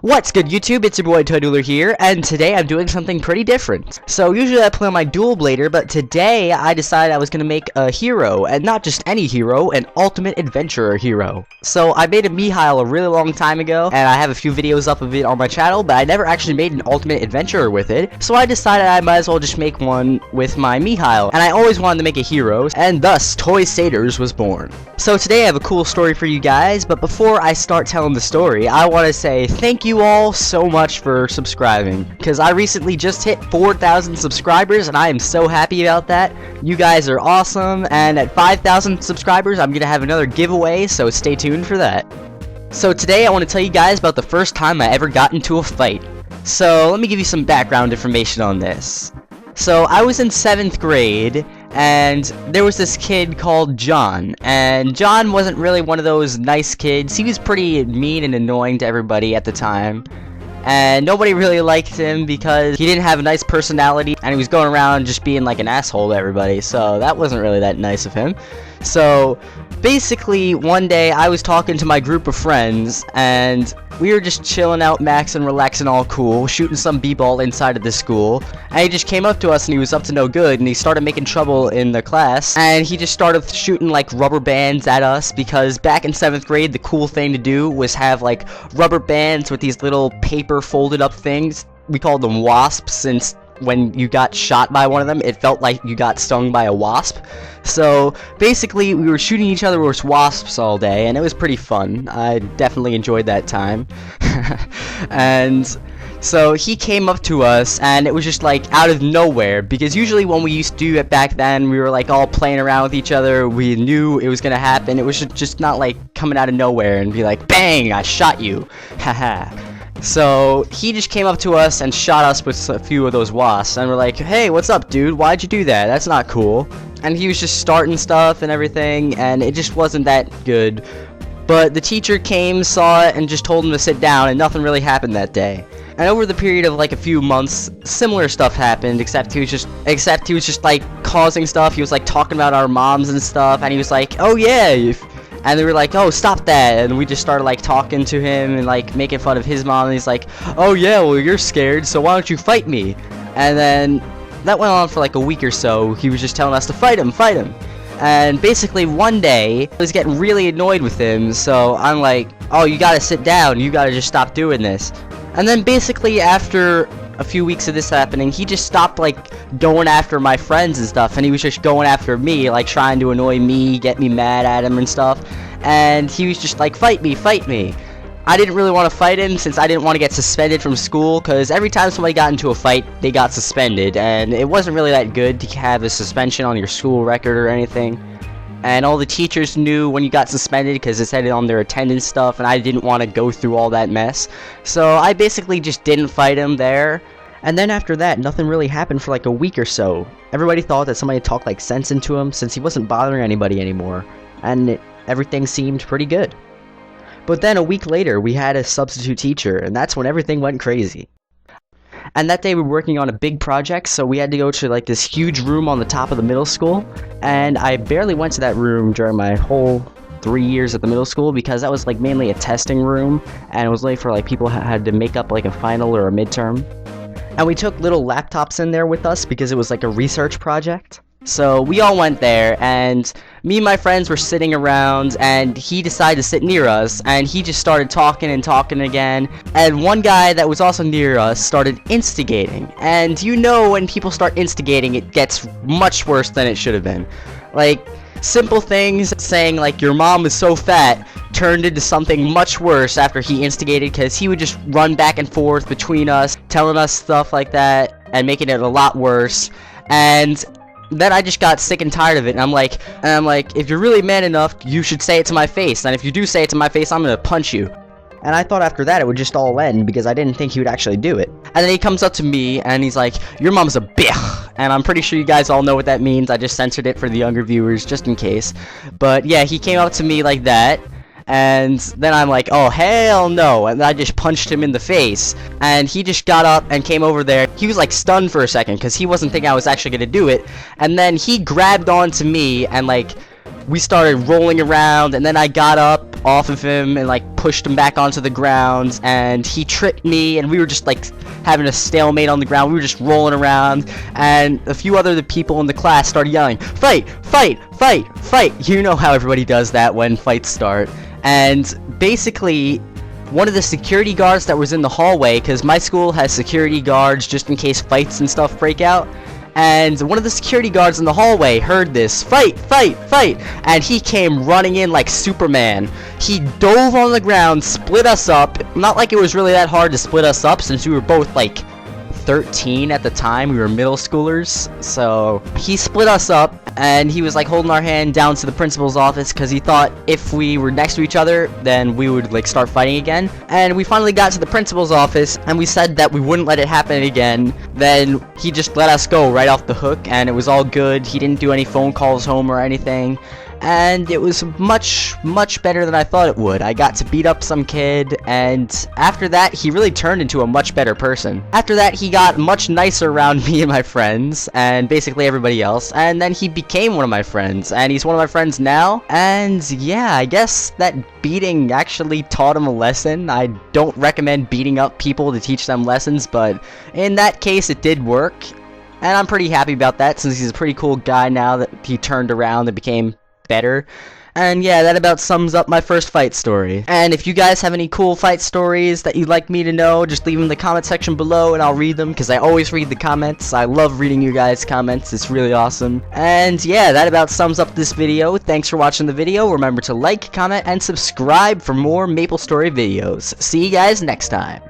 What's good, YouTube? It's your boy ToyDualer here, and today I'm doing something pretty different. So usually I play on my dual blader, but today I decided I was gonna make a hero, and not just any hero, an ultimate adventurer hero. So I made a Mihile a really long time ago, and I have a few videos up of it on my channel, but I never actually made an ultimate adventurer with it. So I decided I might as well just make one with my Mihile, and I always wanted to make a hero, and thus ToyDualer's was born. So today I have a cool story for you guys, but before I start telling the story, I want to say thank you all so much for subscribing, because I recently just hit 4,000 subscribers and I am so happy about that. You guys are awesome, and at 5,000 subscribers I'm gonna have another giveaway, so stay tuned for that. So today I want to tell you guys about the first time I ever got into a fight. So let me give you some background information on this. So I was in 7th grade, and there was this kid called John, and John wasn't really one of those nice kids. He was pretty mean and annoying to everybody at the time, and nobody really liked him because he didn't have a nice personality, and he was going around just being like an asshole to everybody, so that wasn't really that nice of him. So basically one day I was talking to my group of friends, and we were just chilling out, maxing, relaxing, all cool, shooting some b-ball inside of the school, and he just came up to us and he was up to no good, and he started making trouble in the class, and he just started shooting like rubber bands at us, because back in 7th grade the cool thing to do was have like rubber bands with these little paper folded up things. We called them wasps, since when you got shot by one of them, it felt like you got stung by a wasp. So basically we were shooting each other with wasps all day, and it was pretty fun. I definitely enjoyed that time. And so he came up to us, and it was just like out of nowhere, because usually when we used to do it back then, we were like all playing around with each other, we knew it was gonna happen. It was just not like coming out of nowhere and be like, bang, I shot you, haha. So he just came up to us and shot us with a few of those wasps, and we're like, hey, what's up, dude? Why'd you do that? That's not cool. And he was just starting stuff and everything, and it just wasn't that good. But the teacher came, saw it, and just told him to sit down, and nothing really happened that day. And over the period of like a few months, similar stuff happened, except he was just like causing stuff. He was like talking about our moms and stuff, and he was like, oh yeah, and they were like, oh, stop that, and we just started like talking to him and like making fun of his mom, and he's like, oh yeah, well you're scared, so why don't you fight me? And then that went on for like a week or so. He was just telling us to fight him. And basically one day I was getting really annoyed with him, so I'm like, oh, you gotta sit down, you gotta just stop doing this. And then basically after a few weeks of this happening, he just stopped like going after my friends and stuff, and he was just going after me, like trying to annoy me, get me mad at him and stuff. And he was just like, fight me. I didn't really want to fight him, since I didn't want to get suspended from school, because every time somebody got into a fight, they got suspended, and it wasn't really that good to have a suspension on your school record or anything. And all the teachers knew when you got suspended, because it said it on their attendance stuff, and I didn't want to go through all that mess. So I basically just didn't fight him there. And then after that, nothing really happened for like a week or so. Everybody thought that somebody talked like sense into him, since he wasn't bothering anybody anymore, and everything seemed pretty good. But then a week later, we had a substitute teacher, and that's when everything went crazy. And that day we were working on a big project, so we had to go to like this huge room on the top of the middle school, and I barely went to that room during my whole 3 years at the middle school, because that was like mainly a testing room, and it was only for like people who had to make up like a final or a midterm. And we took little laptops in there with us because it was like a research project. So we all went there, and me and my friends were sitting around, and he decided to sit near us, and he just started talking again, and one guy that was also near us started instigating. And you know, when people start instigating, it gets much worse than it should have been. Like, simple things saying like your mom is so fat turned into something much worse after he instigated, because he would just run back and forth between us, telling us stuff like that and making it a lot worse. And then I just got sick and tired of it, and I'm like, if you're really man enough, you should say it to my face, and if you do say it to my face, I'm gonna punch you. And I thought after that it would just all end, because I didn't think he would actually do it. And then he comes up to me and he's like, your mom's a bitch. And I'm pretty sure you guys all know what that means. I just censored it for the younger viewers just in case. But yeah, he came up to me like that, and then I'm like, oh hell no, and I just punched him in the face, and he just got up and came over there. He was like stunned for a second, because he wasn't thinking I was actually gonna do it, and then he grabbed onto me, and like we started rolling around, and then I got up, off of him and like pushed him back onto the ground, and he tripped me, and we were just like having a stalemate on the ground. We were just rolling around, and a few other people in the class started yelling, "Fight! Fight! Fight! Fight!" You know how everybody does that when fights start. And basically, one of the security guards that was in the hallway, because my school has security guards just in case fights and stuff break out, and one of the security guards in the hallway heard this, "Fight! Fight! Fight!" and he came running in like Superman. He dove on the ground, split us up. Not like it was really that hard to split us up, since we were both like 13 at the time. We were middle schoolers. So he split us up, and he was like holding our hand down to the principal's office, because he thought if we were next to each other, then we would like start fighting again. And we finally got to the principal's office, and we said that we wouldn't let it happen again. Then he just let us go right off the hook, and it was all good. He didn't do any phone calls home or anything, and it was much better than I thought it would. I got to beat up some kid, and after that he really turned into a much better person. After that he got much nicer around me and my friends, and basically everybody else, and then he became one of my friends, and he's one of my friends now. And yeah, I guess that beating actually taught him a lesson. I don't recommend beating up people to teach them lessons, but in that case it did work, and I'm pretty happy about that, since he's a pretty cool guy now that he turned around and became better. And yeah, that about sums up my first fight story. And if you guys have any cool fight stories that you'd like me to know, just leave them in the comment section below and I'll read them, because I always read the comments. I love reading you guys' comments. It's really awesome. And yeah, that about sums up this video. Thanks for watching the video. Remember to like, comment, and subscribe for more Maple Story videos. See you guys next time.